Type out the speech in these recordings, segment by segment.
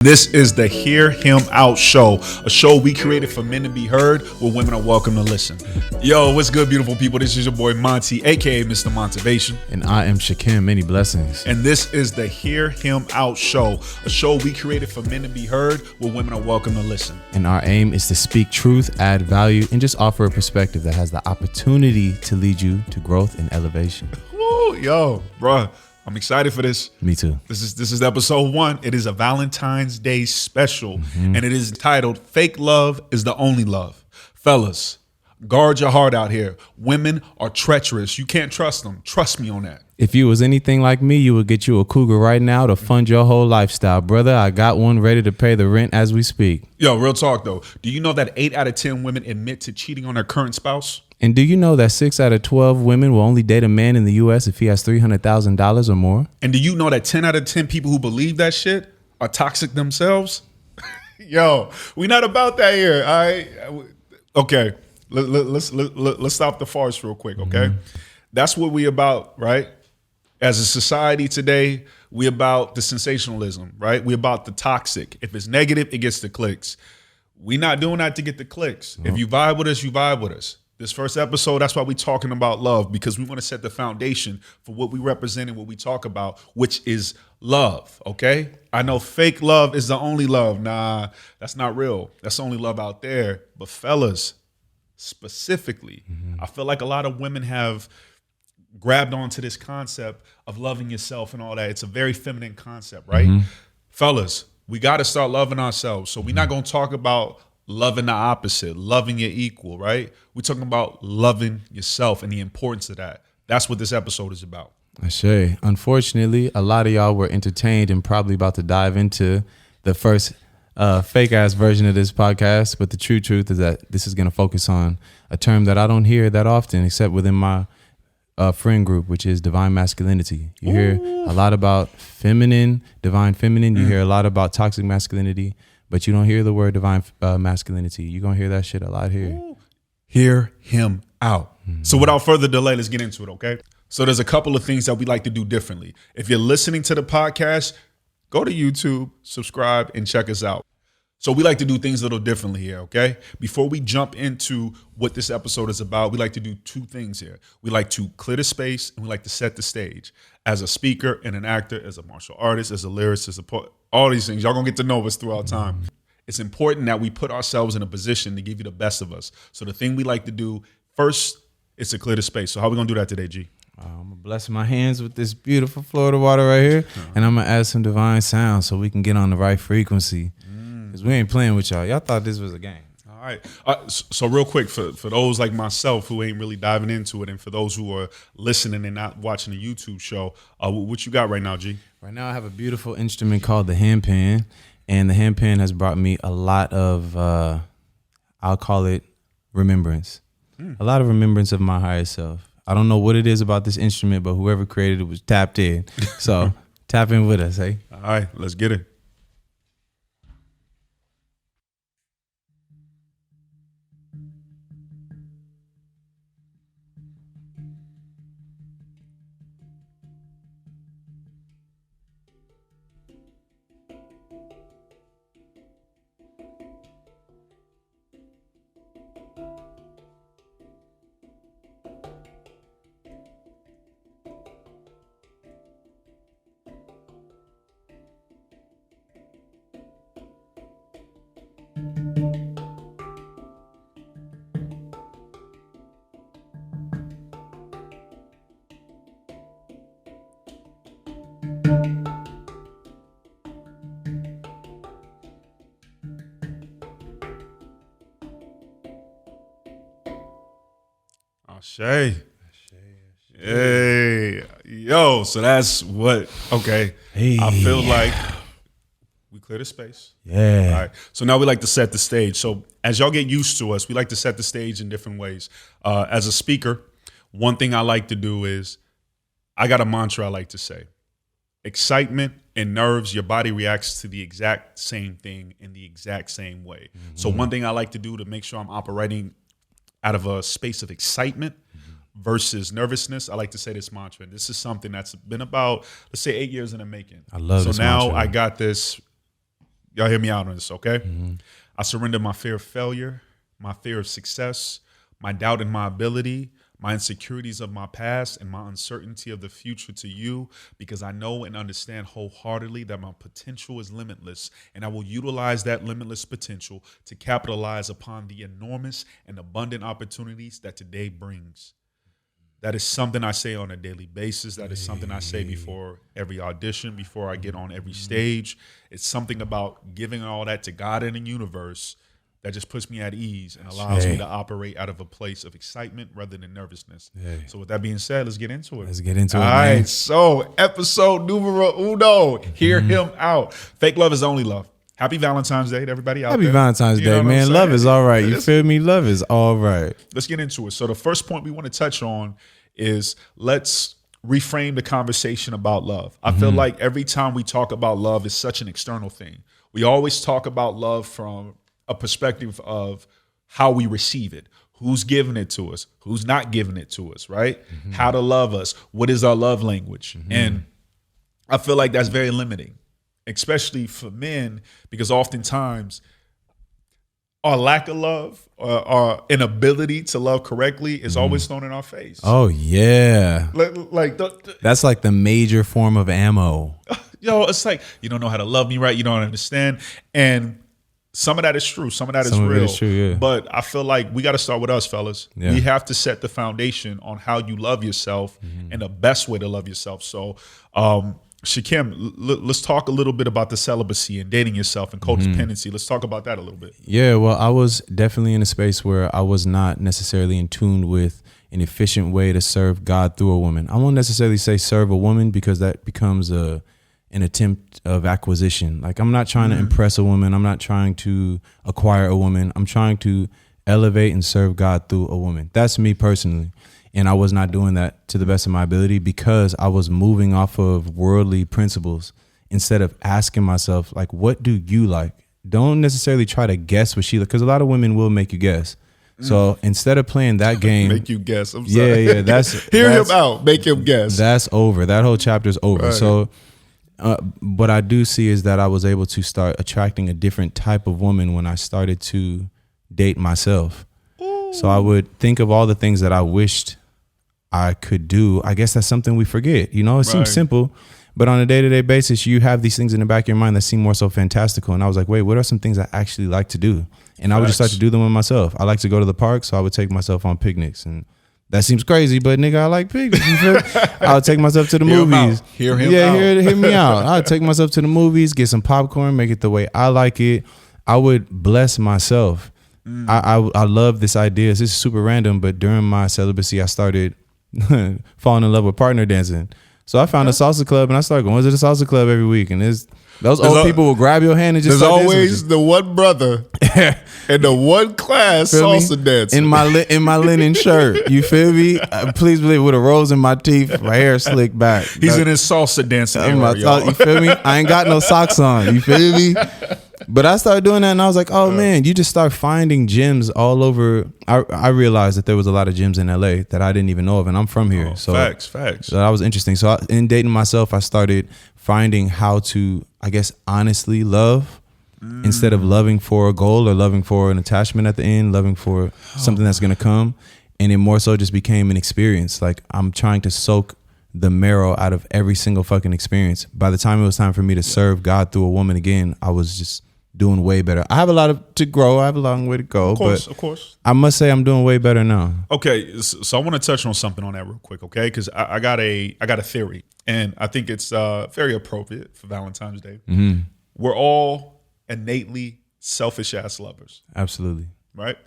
This is the Hear Him Out show, a show we created for men to be heard where women are welcome to listen. Yo, what's good, beautiful people? This is your boy Monty, aka Mr. Motivation. And I am Shekems, many blessings. And this is the Hear Him Out show, a show we created for men to be heard where women are welcome to listen. And our aim is to speak truth, add value, and just offer a perspective that has the opportunity to lead you to growth and elevation. Woo, yo, bruh. I'm excited for this. Me too. This is episode 1. It is a Valentine's Day special, and it is titled "Fake Love is the Only Love." Fellas, guard your heart out here. Women are treacherous. You can't trust them. Trust me on that. If you was anything like me, you would get you a cougar right now to fund your whole lifestyle. Brother, I got one ready to pay the rent as we speak. Yo, real talk though. Do you know that 8 out of 10 women admit to cheating on their current spouse? And do you know that 6 out of 12 women will only date a man in the U.S. if he has $300,000 or more? And do you know that 10 out of 10 people who believe that shit are toxic themselves? Yo, we not about that here. All right. Okay. Let's stop the farce real quick. Okay. That's what we about, right? As a society today, we about the sensationalism, right? We about the toxic. If it's negative, it gets the clicks. We not doing that to get the clicks. If you vibe with us, you vibe with us. This first episode, that's why we talking about love, because we want to set the foundation for what we represent and what we talk about, which is love, okay? I know fake love is the only love. Nah, that's not real. That's the only love out there. But fellas, specifically, I feel like a lot of women have grabbed onto this concept of loving yourself and all that. It's a very feminine concept, right? Fellas, we got to start loving ourselves. So we're not going to talk about loving the opposite, loving your equal, right? We're talking about loving yourself and the importance of that. That's what this episode is about. Ashe. Unfortunately, a lot of y'all were entertained and probably about to dive into the first fake ass version of this podcast. But the true truth is that this is going to focus on a term that I don't hear that often, except within my friend group, which is divine masculinity. You hear a lot about feminine, divine feminine. You hear a lot about toxic masculinity. But you don't hear the word divine masculinity. You're going to hear that shit a lot here. Hear him out. So without further delay, let's get into it, okay? So there's a couple of things that we like to do differently. If you're listening to the podcast, go to YouTube, subscribe, and check us out. So we like to do things a little differently here, okay? Before we jump into what this episode is about, we like to do 2 things here. We like to clear the space, and we like to set the stage. As a speaker and an actor, as a martial artist, as a lyricist, all these things. Y'all gonna get to know us throughout time. It's important that we put ourselves in a position to give you the best of us. So the thing we like to do first is to clear the space. So how we gonna do that today, G? I'm going to bless my hands with this beautiful Florida water right here. And I'm going to add some divine sound so we can get on the right frequency. Because we ain't playing with y'all. Y'all thought this was a game. All right. So real quick, for those like myself who ain't really diving into it, and for those who are listening and not watching the YouTube show, what you got right now, G? Right now I have a beautiful instrument called the handpan. And the handpan has brought me a lot of, I'll call it remembrance. A lot of remembrance of my higher self. I don't know what it is about this instrument, but whoever created it was tapped in. So tap in with us, hey? All right, let's get it. Shay. Hey, yo, so that's what, okay. Hey. I feel like we clear the space. Yeah. All right. So now we like to set the stage. So as y'all get used to us, we like to set the stage in different ways. As a speaker, one thing I like to do is, I got a mantra I like to say. Excitement and nerves, your body reacts to the exact same thing in the exact same way. So one thing I like to do to make sure I'm operating out of a space of excitement versus nervousness, I like to say this mantra. And this is something that's been about, let's say, 8 years in the making. I love so this now mantra. I got this Y'all hear me out on this, okay? I surrender my fear of failure, my fear of success, my doubt in my ability, my insecurities of my past, and my uncertainty of the future to you, because I know and understand wholeheartedly that my potential is limitless, and I will utilize that limitless potential to capitalize upon the enormous and abundant opportunities that today brings. That is something I say on a daily basis. That is something I say before every audition, before I get on every stage. It's something about giving all that to God and the universe that just puts me at ease and allows me to operate out of a place of excitement rather than nervousness. So with that being said, let's get into it. Let's get into it, All man. right, so episode numero uno. Hear him out. Fake love is the only love. Happy Valentine's Day to everybody out there. Happy Valentine's You know Day, what I'm man. saying? Love is all right. You feel me? Love is all right. Let's get into it. So the first point we want to touch on is let's reframe the conversation about love. I feel like every time we talk about love, it's such an external thing. We always talk about love from a perspective of how we receive it. Who's giving it to us? Who's not giving it to us, right? How to love us? What is our love language? And I feel like that's very limiting, especially for men, because oftentimes our lack of love or our inability to love correctly is always thrown in our face. Oh, yeah. That's like the major form of ammo. Yo, it's like, you don't know how to love me right. You don't understand. And some of that is true. Some of that is real. Some of it is true, yeah. But I feel like we got to start with us, fellas. Yeah. We have to set the foundation on how you love yourself and the best way to love yourself. So, Shekem, let's talk a little bit about the celibacy and dating yourself and codependency. Let's talk about that a little bit. Yeah, well, I was definitely in a space where I was not necessarily in tune with an efficient way to serve God through a woman. I won't necessarily say serve a woman, because that becomes an attempt of acquisition. Like, I'm not trying to impress a woman. I'm not trying to acquire a woman. I'm trying to elevate and serve God through a woman. That's me personally. And I was not doing that to the best of my ability, because I was moving off of worldly principles instead of asking myself, like, what do you like? Don't necessarily try to guess what she like, because a lot of women will make you guess. So instead of playing that game, Make you guess. I'm sorry. yeah, that's Hear him out. Make him guess. That's over. That whole chapter's over. Right. So what I do see is that I was able to start attracting a different type of woman when I started to date myself. So I would think of all the things that I wished I could do. I guess that's something we forget. You know, it seems simple, but on a day-to-day basis, you have these things in the back of your mind that seem more so fantastical. And I was like, wait, what are some things I actually like to do? And I would just start to do them with myself. I like to go to the park, so I would take myself on picnics. And that seems crazy, but nigga, I like picnics. You feel? I would take myself to the movies. Hear him out. Hear me out. I would take myself to the movies, get some popcorn, make it the way I like it. I would bless myself. I love this idea. This is super random, but during my celibacy, I started falling in love with partner dancing. So I found a salsa club and I started going to the salsa club every week. And those old people will grab your hand and just There's start dancing always the one brother and the one class Feel me? salsa dancer. in my linen shirt. You feel me? Please believe, with a rose in my teeth, my hair slicked back. He's in his salsa dancing era, y'all. You feel me? I ain't got no socks on. You feel me? But I started doing that and I was like, oh man, you just start finding gyms all over. I realized that there was a lot of gyms in LA that I didn't even know of, and I'm from here. So Facts. So that was interesting. So in dating myself, I started finding how to, I guess, honestly love instead of loving for a goal or loving for an attachment at the end, loving for something that's going to come. And it more so just became an experience. Like, I'm trying to soak the marrow out of every single fucking experience. By the time it was time for me to serve God through a woman again, I was just doing way better. I have a lot to grow. I have a long way to go. Of course. I must say I'm doing way better now. Okay, so I want to touch on something on that real quick, okay? Because I got a theory, and I think it's very appropriate for Valentine's Day. We're all innately selfish ass lovers, Absolutely. right?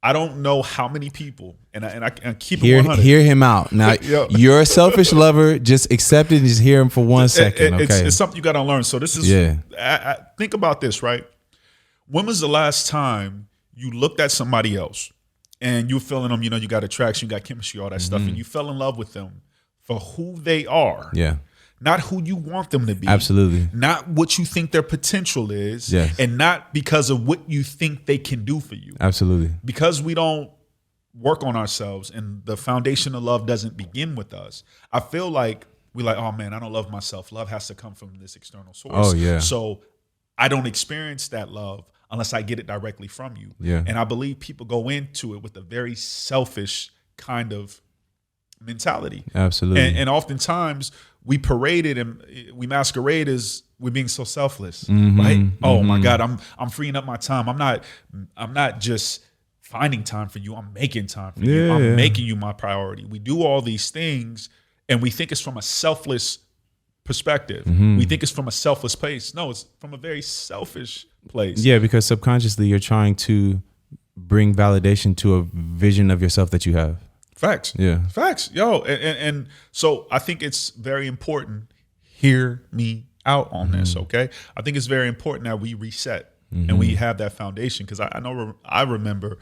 I don't know how many people, and I keep it 100. Hear him out. Now, Yo. you're a selfish lover. Just accept it and just hear him for 1 second, okay? It's something you got to learn. So this is, I think about this, right? When was the last time you looked at somebody else and you feeling them, you know, you got attraction, you got chemistry, all that stuff, and you fell in love with them for who they are. Yeah. Not who you want them to be. Absolutely. Not what you think their potential is. Yes. And not because of what you think they can do for you. Absolutely. Because we don't work on ourselves and the foundation of love doesn't begin with us. I feel like we're like, oh man, I don't love myself. Love has to come from this external source. Oh, yeah. So I don't experience that love unless I get it directly from you. Yeah. And I believe people go into it with a very selfish kind of mentality. Absolutely. And oftentimes we parade it and we masquerade as we're being so selfless, Mm-hmm. right? Oh my God, I'm freeing up my time. I'm not just finding time for you. I'm making time for you. I'm making you my priority. We do all these things and we think it's from a selfless perspective. Mm-hmm. We think it's from a selfless place. No, it's from a very selfish place. Yeah, because subconsciously you're trying to bring validation to a vision of yourself that you have. Facts. Yeah. Facts. Yo. And so I think it's very important. Hear me out on this, okay? I think it's very important that we reset and we have that foundation. Because I remember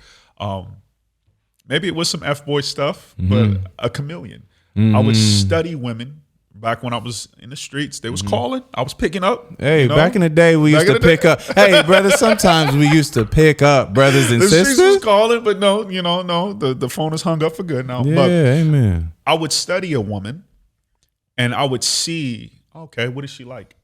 maybe it was some F-boy stuff, but a chameleon. I would study women. Back when I was in the streets, they was calling. I was picking up. Hey, you know? back in the day, we used to pick up. Hey, brother, sometimes we used to pick up brothers and The streets was sisters. calling, but no, the phone is hung up for good now. Yeah, But amen. I would study a woman, and I would see, okay, what is she like?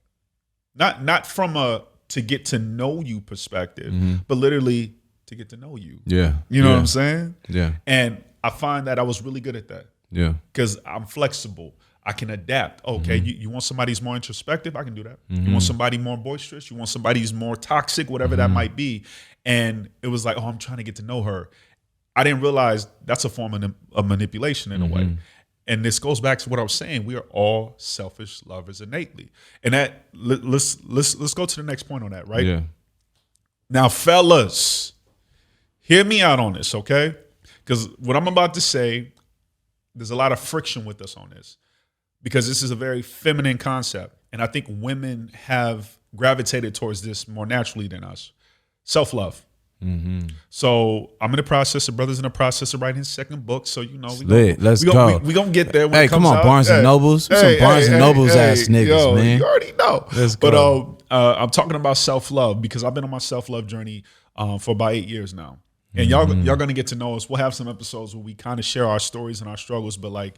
Not from a to get to know you perspective, but literally to get to know you. Yeah. You know what I'm saying? Yeah. And I find that I was really good at that Yeah. because I'm flexible. I can adapt. Okay, you want somebody who's more introspective? I can do that. You want somebody more boisterous? You want somebody who's more toxic? Whatever that might be. And it was like, oh, I'm trying to get to know her. I didn't realize that's a form of manipulation in a way. And this goes back to what I was saying. We are all selfish lovers innately. And that let's go to the next point on that, right? Yeah. Now, fellas, hear me out on this, okay? Because what I'm about to say, there's a lot of friction with us on this. Because this is a very feminine concept. And I think women have gravitated towards this more naturally than us. Self-love. So I'm in the process. The brother's in the process of writing his second book. So, Let's go. We're going to get there when Hey, it comes come on, out. Barnes and Nobles. Some Barnes and Nobles ass niggas, yo, man. You already know. Let's go. But I'm talking about self-love because I've been on my self-love journey for about 8 years now. And y'all going to get to know us. We'll have some episodes where we kind of share our stories and our struggles. But like,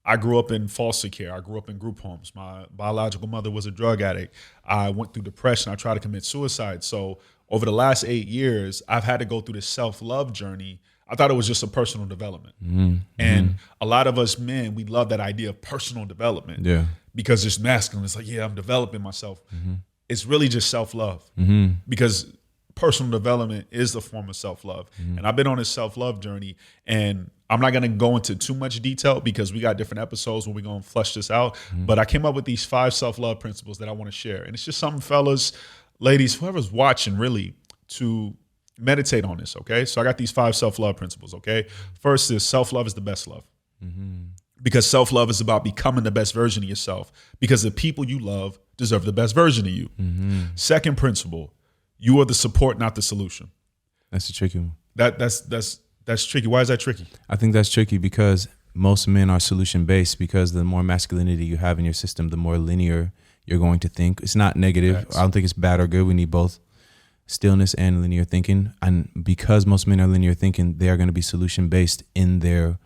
I grew up in foster care. I grew up in group homes. My biological mother was a drug addict. I went through depression. I tried to commit suicide. So over the last 8 years, I've had to go through this self-love journey. I thought it was just a personal development. And a lot of us men, we love that idea of personal development. Yeah. Because it's masculine. It's like, yeah, I'm developing myself. It's really just self-love. Because personal development is the form of self-love. And I've been on this self-love journey, and I'm not going to go into too much detail because we got different episodes where we're going to flesh this out. But I came up with these 5 self-love principles that I want to share. And it's just something, fellas, ladies, whoever's watching, really, to meditate on this, okay? So I got these 5 self-love principles, okay? First is self-love is the best love. Because self-love is about becoming the best version of yourself. Because the people you love deserve the best version of you. Second principle, you are the support, not the solution. That's a tricky one. That's tricky. Why is that tricky? I think that's tricky because most men are solution based because the more masculinity you have in your system, the more linear you're going to think. It's not negative. Facts. I don't think it's bad or good. We need both stillness and linear thinking. And because most men are linear thinking, they are going to be solution based in their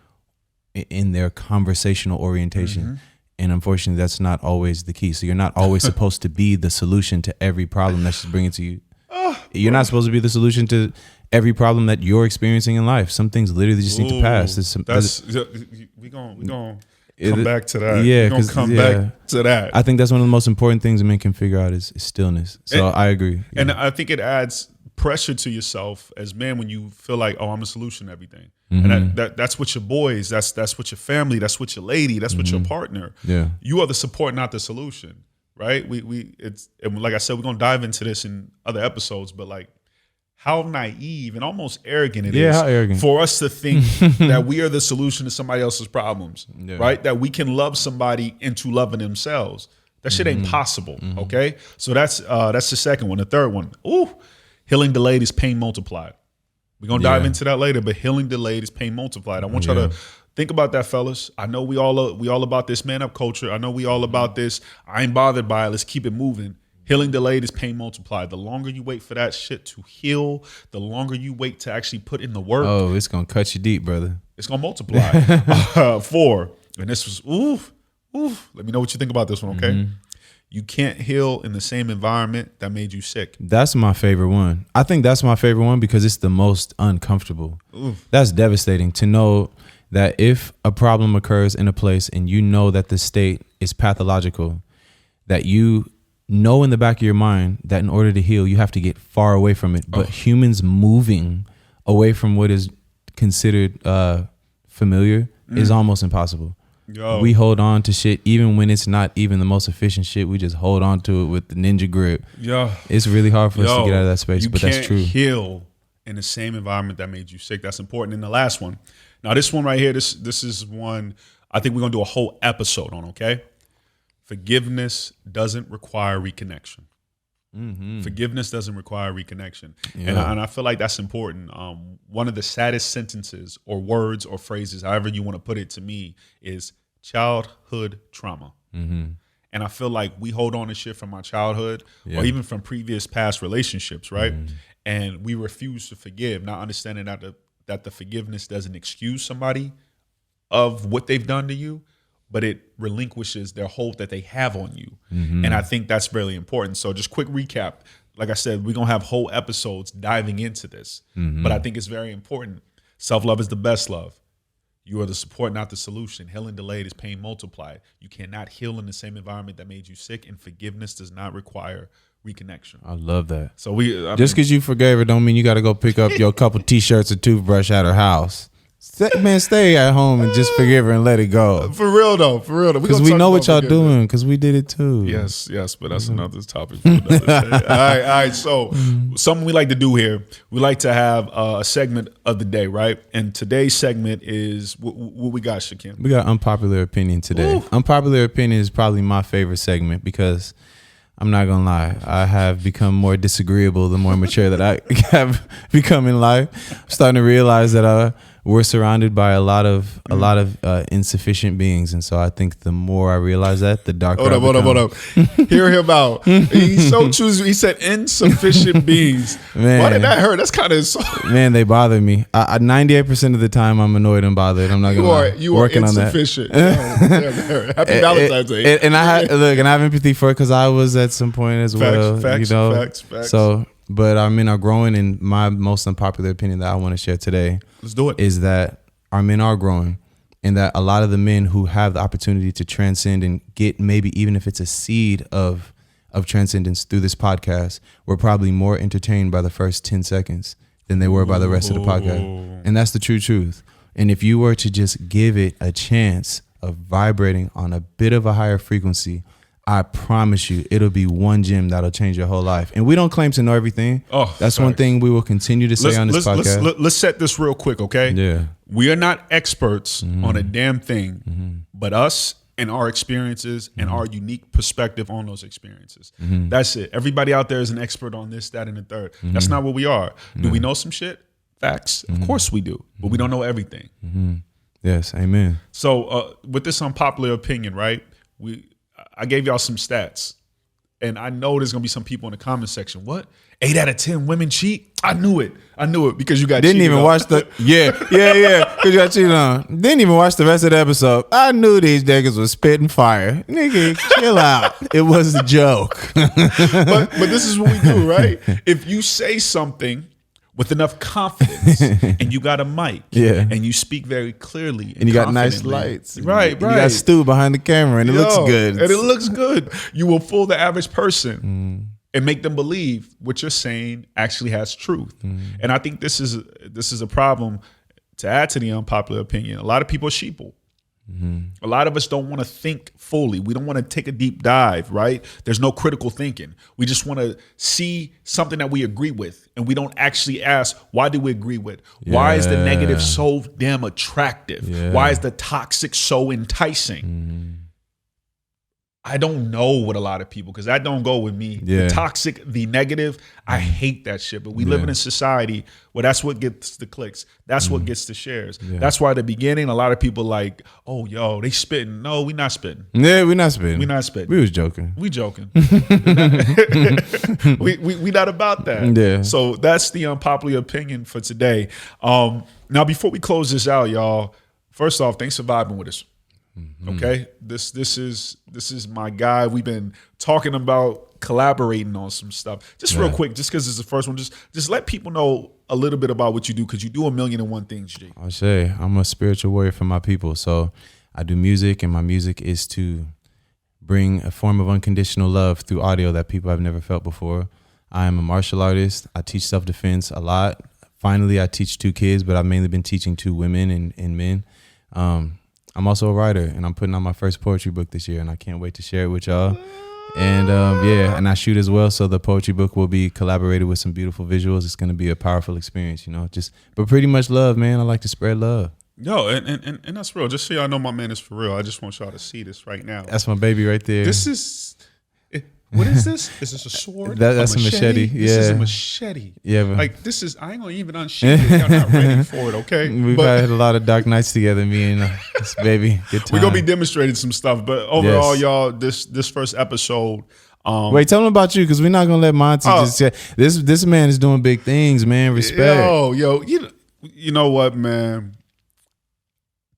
conversational orientation. And unfortunately, that's not always the key. So you're not always supposed to be the solution to every problem that's just bringing to you. You're not supposed to be the solution to every problem that you're experiencing in life. Some things literally just need to pass. We're gonna come back to that. Yeah, we're gonna come back to that. I think that's one of the most important things men can figure out is stillness. So I agree. And I think it adds pressure to yourself as men when you feel like, oh, I'm a solution to everything. And that's with your boys, that's with your family, that's with your lady, that's with your partner. Yeah. You are the support, not the solution. Right? And like I said, we're gonna dive into this in other episodes, but like how naive and almost arrogant it is how arrogant. for us to think that we are the solution to somebody else's problems. Yeah. Right? That we can love somebody into loving themselves. That shit ain't possible. Okay. So that's the second one. The third one, healing delayed is pain multiplied. We're gonna dive into that later, but healing delayed is pain multiplied. I want y'all to think about that, fellas. I know we all about this man up culture. I know we all about this. I ain't bothered by it. Let's keep it moving. Healing delayed is pain multiplied. The longer you wait for that shit to heal, the longer you wait to actually put in the work. Oh, it's gonna cut you deep, brother. It's gonna multiply. 4, and this was let me know what you think about this one, okay? You can't heal in the same environment that made you sick. That's my favorite one. I think that's my favorite one because it's the most uncomfortable. Oof. That's devastating to know that if a problem occurs in a place and you know that the state is pathological, that you know in the back of your mind that in order to heal, you have to get far away from it. But humans moving away from what is considered familiar is almost impossible. Yo. We hold on to shit even when it's not even the most efficient shit. We just hold on to it with the ninja grip. Yeah. It's really hard for us to get out of that space, but that's true. You can't heal in the same environment that made you sick. That's important. And the last one. Now, this one right here, this is one I think we're going to do a whole episode on, okay? Forgiveness doesn't require reconnection. Mm-hmm. Forgiveness doesn't require reconnection. Yeah. And I feel like that's important. One of the saddest sentences or words or phrases, however you want to put it to me, is childhood trauma. Mm-hmm. And I feel like we hold on to shit from our childhood or even from previous past relationships, right? And we refuse to forgive, not understanding that the forgiveness doesn't excuse somebody of what they've done to you, but it relinquishes their hold that they have on you. Mm-hmm. And I think that's really important. So just quick recap. Like I said, we're going to have whole episodes diving into this, but I think it's very important. Self-love is the best love. You are the support, not the solution. Healing delayed is pain multiplied. You cannot heal in the same environment that made you sick, and forgiveness does not require reconnection. I love that. So just because you forgave her don't mean you got to go pick up your couple T-shirts or toothbrush at her house. Man, stay at home and just forgive her and let it go. For real though. Because we know what y'all doing, because we did it too. Yes, but that's another topic for another day. All right. So something we like to do here, we like to have a segment of the day, right? And today's segment is, what we got, Shekems? We got Unpopular Opinion today. Ooh. Unpopular Opinion is probably my favorite segment because I'm not going to lie, I have become more disagreeable the more mature that I have become in life. I'm starting to realize that we're surrounded by a lot of insufficient beings, and so I think the more I realize that, the darker. Hold up. Hear him out. He's so choosy. He said insufficient beings. Man, why did that hurt? That's kind of man. They bother me. 98% of the time, I'm annoyed and bothered. I'm not gonna lie. You are working insufficient. On that. Happy Valentine's Day. And I have empathy for it because I was at some point as well. Facts. So. But our men are growing, and my most unpopular opinion that I want to share today is that our men are growing, and that a lot of the men who have the opportunity to transcend and get maybe even if it's a seed of transcendence through this podcast were probably more entertained by the first 10 seconds than they were by the rest of the podcast. And that's the true truth. And if you were to just give it a chance of vibrating on a bit of a higher frequency, I promise you, it'll be one gem that'll change your whole life. And we don't claim to know everything. That's one thing we will continue to say on this podcast. Let's set this real quick, okay? Yeah. We are not experts on a damn thing, but us and our experiences and our unique perspective on those experiences. That's it. Everybody out there is an expert on this, that, and the third. That's not what we are. Do we know some shit? Facts. Of course we do, but we don't know everything. Yes, amen. So with this unpopular opinion, right? I gave y'all some stats, and I know there's gonna be some people in the comment section. What? 8 out of 10 women cheat? I knew it because you got didn't cheated even on. Watch the because you got cheated on. Didn't even watch the rest of the episode. I knew these niggas was spitting fire. Nigga, chill out. It was a joke. but this is what we do, right? If you say something with enough confidence and you got a mic and you speak very clearly and you got nice lights, right. You got Stu behind the camera and it looks good. And it looks good. You will fool the average person and make them believe what you're saying actually has truth. And I think this is a problem. To add to the unpopular opinion, a lot of people are sheeple. A lot of us don't want to think fully. We don't want to take a deep dive, right? There's no critical thinking. We just want to see something that we agree with, and we don't actually ask, why do we agree with? Why is the negative so damn attractive? Why is the toxic so enticing? I don't know what a lot of people, because that don't go with me. The toxic, the negative, I hate that shit. But we live in a society where that's what gets the clicks. That's what gets the shares. That's why at the beginning, a lot of people like, oh, yo, they spitting. No, we not spitting. Yeah, we not spitting. We not spitting. We was joking. We joking. we not about that. Yeah. So that's the unpopular opinion for today. Now, before we close this out, y'all, first off, thanks for vibing with us. Okay, this is my guy. We've been talking about collaborating on some stuff. Just real quick, just because it's the first one, just let people know a little bit about what you do, because you do 1,000,001 things, G. I'll say I'm a spiritual warrior for my people. So I do music, and my music is to bring a form of unconditional love through audio that people have never felt before. I am a martial artist. I teach self-defense a lot. Finally, I teach 2 kids, but I've mainly been teaching 2 women and men. I'm also a writer, and I'm putting out my first poetry book this year, and I can't wait to share it with y'all. And and I shoot as well, so the poetry book will be collaborated with some beautiful visuals. It's going to be a powerful experience, but pretty much love, man. I like to spread love. Yo, and that's real. Just so y'all know, my man is for real. I just want y'all to see this right now. That's my baby right there. This is... What is this? Is this a sword? That's a machete. This is a machete. Yeah, but like this is. I ain't gonna even unsheath it. Y'all not ready for it, okay? We've had a lot of dark nights together, me and this baby. Good time. We're gonna be demonstrating some stuff, but overall, y'all, this first episode. Wait, tell them about you, because we're not gonna let Monty just say this man is doing big things, man. Respect. Yo, you know what, man?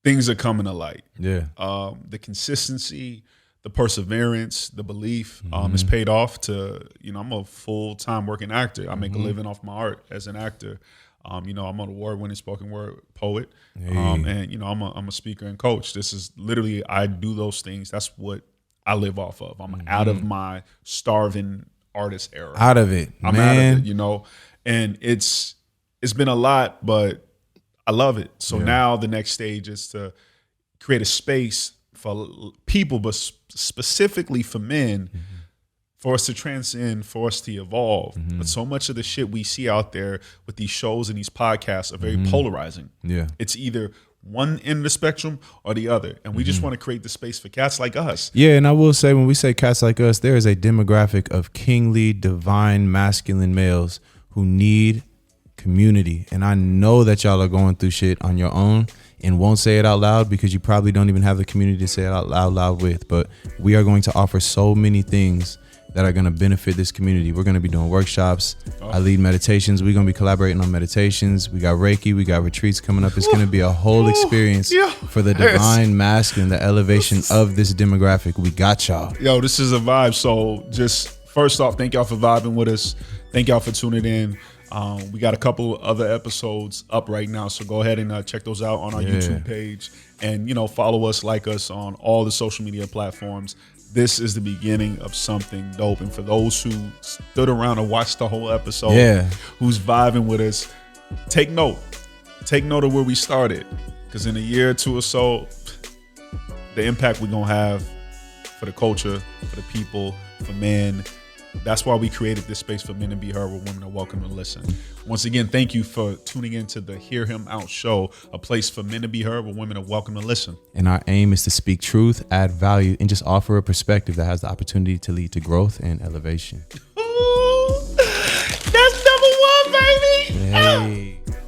Things are coming to light. Yeah. The consistency, the perseverance, the belief is paid off. I'm a full-time working actor. I make a living off my art as an actor. I'm an award-winning spoken word poet. Hey. And I'm a speaker and coach. This is literally, I do those things. That's what I live off of. I'm out of my starving artist era. Out of it, I'm man. out of it, and it's been a lot, but I love it. So now the next stage is to create a space for people, but specifically for men, for us to transcend, for us to evolve. But so much of the shit we see out there with these shows and these podcasts are very polarizing. Yeah. It's either one end of the spectrum or the other. And we just want to create the space for cats like us. Yeah, and I will say, when we say cats like us, there is a demographic of kingly, divine, masculine males who need community. And I know that y'all are going through shit on your own and won't say it out loud, because you probably don't even have the community to say it out loud with. But we are going to offer so many things that are going to benefit this community. We're going to be doing workshops. I lead meditations. We're going to be collaborating on meditations. We got Reiki. We got retreats coming up. It's going to be a whole experience for the divine masculine, the elevation of this demographic. We got y'all. Yo, this is a vibe. So just first off, thank y'all for vibing with us. Thank y'all for tuning in. We got a couple other episodes up right now, so go ahead and check those out on our YouTube page, and follow us, like us on all the social media platforms. This is the beginning of something dope, and for those who stood around and watched the whole episode, who's vibing with us, take note of where we started, because in a year or two or so, the impact we're gonna have for the culture, for the people, for men. That's why we created this space for men to be heard, where women are welcome to listen. Once again, thank you for tuning into the Hear Him Out show, a place for men to be heard, where women are welcome to listen. And our aim is to speak truth, add value, and just offer a perspective that has the opportunity to lead to growth and elevation. Ooh, that's number one, baby. Hey.